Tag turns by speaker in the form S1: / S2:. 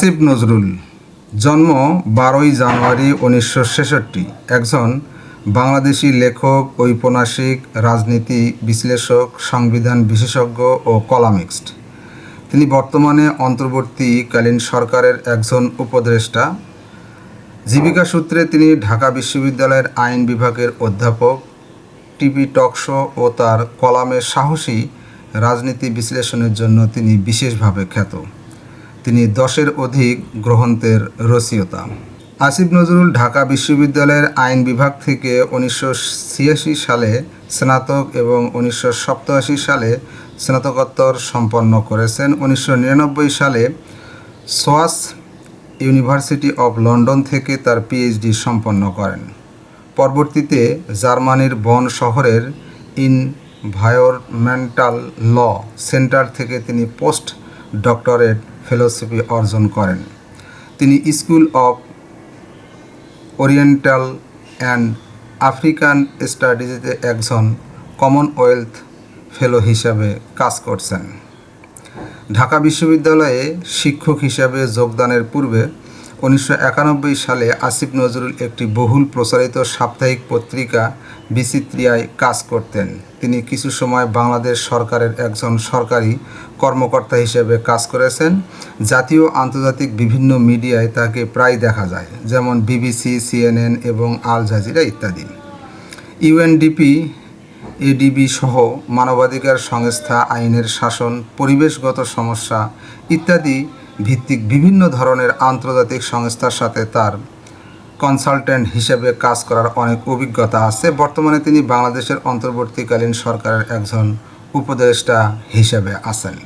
S1: আসিফ নজরুল জন্ম 12ই জানুয়ারি 1966, একজন বাংলাদেশি লেখক, ঔপন্যাসিক, রাজনীতি বিশ্লেষক, সংবিধান বিশেষজ্ঞ ও কলামিস্ট। তিনি বর্তমানে অন্তর্বর্তীকালীন সরকারের একজন উপদেষ্টা। জীবিকা সূত্রে তিনি ঢাকা বিশ্ববিদ্যালয়ের আইন বিভাগের অধ্যাপক। টিভি টক শো ও তার কলামের সাহসী রাজনীতি বিশ্লেষণের জন্য তিনি বিশেষভাবে খ্যাত। তিনি 10-এর অধিক গ্রন্থের রচয়িতা। আসিফ নজরুল ঢাকা বিশ্ববিদ্যালয়ের আইন বিভাগ থেকে 1986 সালে স্নাতক এবং 1987 সালে স্নাতকোত্তর সম্পন্ন করেছেন। 1999 সালে সোয়াস ইউনিভার্সিটি অব লন্ডন থেকে তার পিএইচডি সম্পন্ন করেন। পরবর্তীতে জার্মানির বন শহরের এনভায়রনমেন্টাল ল সেন্টার থেকে তিনি পোস্ট ডক্টরেট ফেলোশিপ অর্জন করেন। তিনি School of Oriental and African স্টাডিজে একজন কমনওয়েলথ ফেলো হিসাবে কাজ করছেন। ঢাকা বিশ্ববিদ্যালয়ে শিক্ষক হিসাবে যোগদানের পূর্বে 1991 সালে আসিফ নজরুল একটি বহুল প্রচারিত সাপ্তাহিক পত্রিকা বিচিত্রিয়ায় কাজ করতেন। তিনি কিছু সময় বাংলাদেশ সরকারের একজন সরকারি কর্মকর্তা হিসেবে কাজ করেছেন। জাতীয় আন্তর্জাতিক বিভিন্ন মিডিয়ায় তাকে প্রায় দেখা যায়, যেমন বিবিসি, সিএনএন এবং আল জাজিরা ইত্যাদি। ইউএনডিপি, এডিবি সহ মানবাধিকার সংস্থা, আইনের শাসন, পরিবেশগত সমস্যা ইত্যাদি ভিত্তিক বিভিন্ন ধরনের আন্তর্জাতিক সংস্থার সাথে তার কনসালটেন্ট হিসেবে কাজ করার অনেক অভিজ্ঞতা আছে। বর্তমানে তিনি বাংলাদেশের অন্তর্বর্তীকালীন সরকারের একজন উপদেষ্টা হিসেবে আছেন।